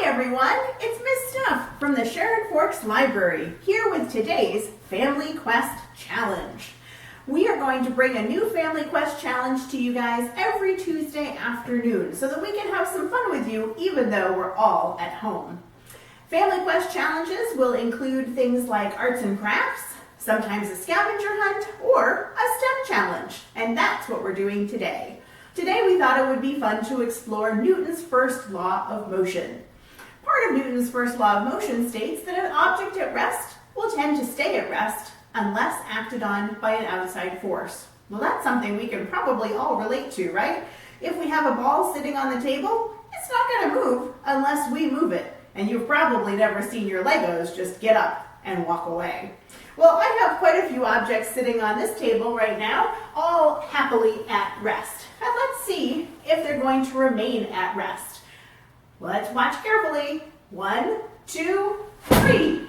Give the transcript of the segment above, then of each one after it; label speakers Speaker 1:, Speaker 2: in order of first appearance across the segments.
Speaker 1: everyone, it's Miss Steph from the Sharon Forks Library, here with today's Family Quest Challenge. We are going to bring a new Family Quest Challenge to you guys every Tuesday afternoon so that we can have some fun with you even though we're all at home. Family Quest Challenges will include things like arts and crafts, sometimes a scavenger hunt, or a STEM challenge, and that's what we're doing today. Today we thought it would be fun to explore Newton's first law of motion. Part of Newton's first law of motion states that an object at rest will tend to stay at rest unless acted on by an outside force. Well, that's something we can probably all relate to, right? If we have a ball sitting on the table, it's not going to move unless we move it. And you've probably never seen your Legos just get up and walk away. Well, I have quite a few objects sitting on this table right now, all happily at rest. And let's see if they're going to remain at rest. Let's watch carefully. 1, 2, 3.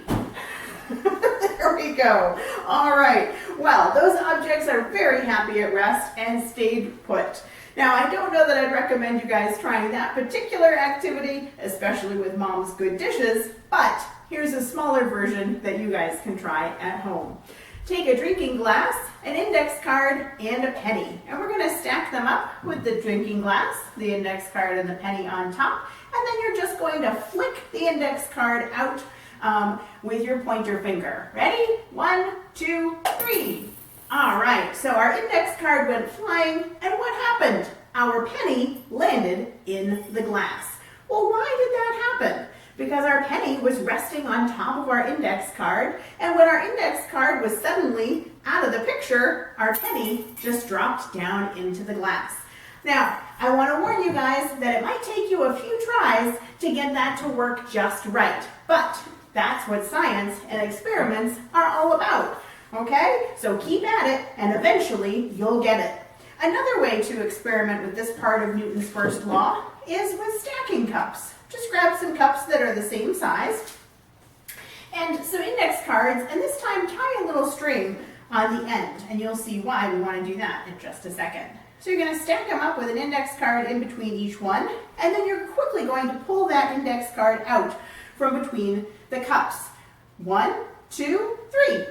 Speaker 1: There we go. All right. Well, those objects are very happy at rest and stayed put. Now, I don't know that I'd recommend you guys trying that particular activity, especially with Mom's good dishes, but here's a smaller version that you guys can try at home. Take a drinking glass, an index card, and a penny. And we're going to stack them up with the drinking glass, the index card, and the penny on top. And then you're just going to flick the index card out with your pointer finger. Ready? 1, 2, 3. All right, so our index card went flying, and what happened? Our penny landed in the glass. Well, why did that happen? Because our penny was resting on top of our index card, and when our index card was suddenly out of the picture, our penny just dropped down into the glass. Now, I want to warn you guys that it might take you a few tries to get that to work just right, but that's what science and experiments are all about, okay? So keep at it, and eventually you'll get it. Another way to experiment with this part of Newton's first law is with stacking cups. Just grab some cups that are the same size and some index cards, and this time tie a little string on the end, and you'll see why we want to do that in just a second. So you're going to stack them up with an index card in between each one, and then you're quickly going to pull that index card out from between the cups. 1, 2, 3.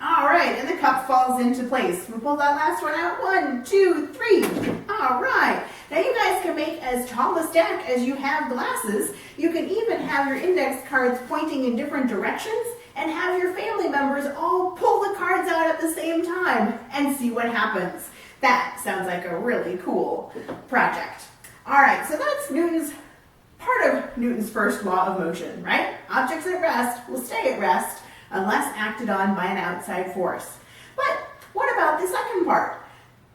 Speaker 1: All right, and the cup falls into place. We'll pull that last one out. 1, 2, 3. All right. Now you guys can make as tall a stack as you have glasses. You can even have your index cards pointing in different directions and have your family members all pull the cards out at the same time and see what happens. That sounds like a really cool project. All right, so that's part of Newton's first law of motion, right? Objects at rest will stay at rest unless acted on by an outside force. But what about the second part?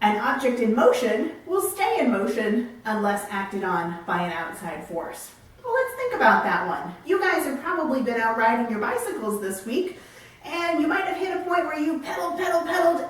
Speaker 1: An object in motion will stay in motion unless acted on by an outside force. Well, let's think about that one. You guys have probably been out riding your bicycles this week, and you might have hit a point where you pedaled,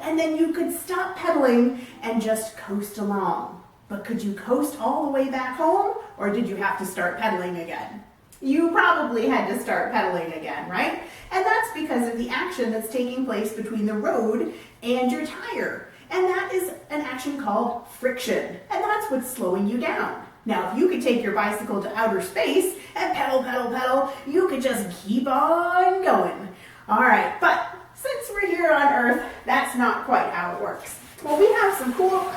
Speaker 1: and then you could stop pedaling and just coast along. But could you coast all the way back home, or did you have to start pedaling again? You probably had to start pedaling again, right? And that's because of the action that's taking place between the road and your tire. And that is an action called friction. And that's what's slowing you down. Now, if you could take your bicycle to outer space and pedal, you could just keep on going. All right, but since we're here on Earth, that's not quite how it works. Well, we have some cool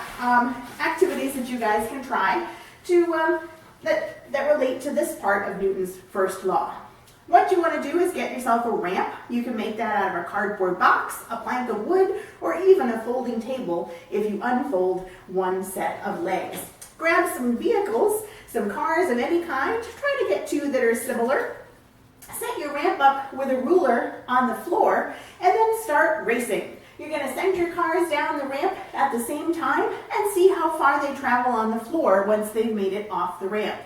Speaker 1: activities that you guys can try to that relate to this part of Newton's first law. What you want to do is get yourself a ramp. You can make that out of a cardboard box, a plank of wood, or even a folding table if you unfold one set of legs. Grab some vehicles, some cars of any kind. Try to get two that are similar. Set your ramp up with a ruler on the floor and then start racing. You're going to send your cars down the ramp at the same time and see how far they travel on the floor once they've made it off the ramp.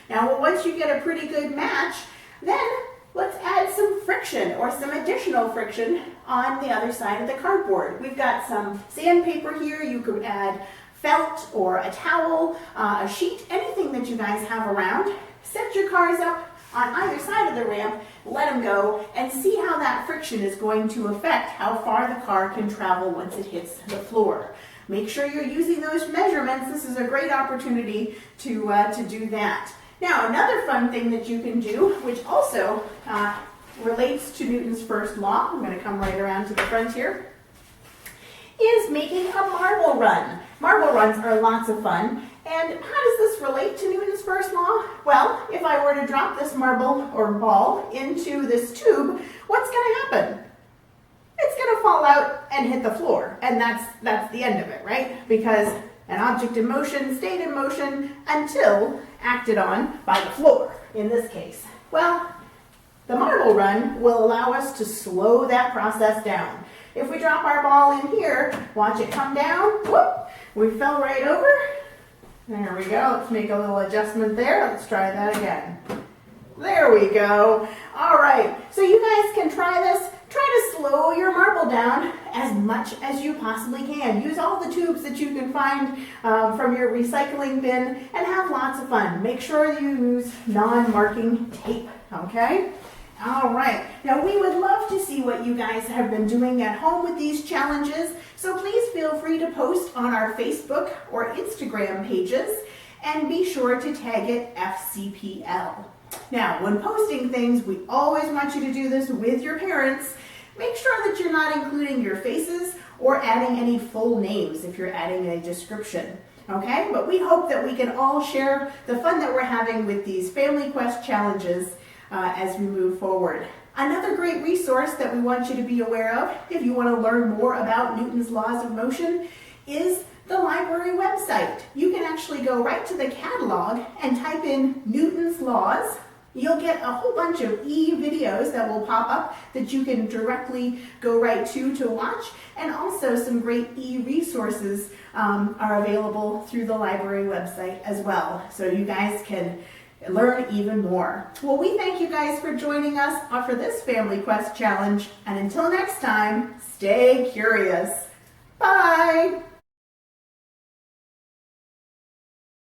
Speaker 1: Now, once you get a pretty good match, then let's add some friction or some additional friction on the other side of the cardboard. We've got some sandpaper here. You could add felt or a towel, a sheet, anything that you guys have around. Set your cars up on either side of the ramp, let them go, and see how that friction is going to affect how far the car can travel once it hits the floor. Make sure you're using those measurements. This is a great opportunity to do that. Now, another fun thing that you can do, which also relates to Newton's first law, I'm going to come right around to the front here, is making a marble run. Marble runs are lots of fun. And how does this relate to Newton's first law? Well, if I were to drop this marble or ball into this tube, what's going to happen? It's going to fall out and hit the floor. And that's the end of it, right? Because an object in motion stayed in motion until acted on by the floor, in this case. Well, the marble run will allow us to slow that process down. If we drop our ball in here, watch it come down, whoop, we fell right over. There we go. Let's make a little adjustment there. Let's try that again. There we go. All right. So you guys can try this. Try to slow your marble down as much as you possibly can. Use all the tubes that you can find from your recycling bin and have lots of fun. Make sure you use non-marking tape, okay? All right. Now, we would love to see what you guys have been doing at home with these challenges, so please feel free to post on our Facebook or Instagram pages, and be sure to tag it FCPL. Now, when posting things, we always want you to do this with your parents. Make sure that you're not including your faces or adding any full names if you're adding a description. Okay? But we hope that we can all share the fun that we're having with these Family Quest challenges as we move forward. Another great resource that we want you to be aware of, if you want to learn more about Newton's laws of motion, is the library website. You can actually go right to the catalog and type in Newton's laws. You'll get a whole bunch of e-videos that will pop up that you can directly go right to watch, and also some great e-resources are available through the library website as well, so you guys can learn even more. Well, we thank you guys for joining us for this Family Quest challenge, and until next time, stay curious.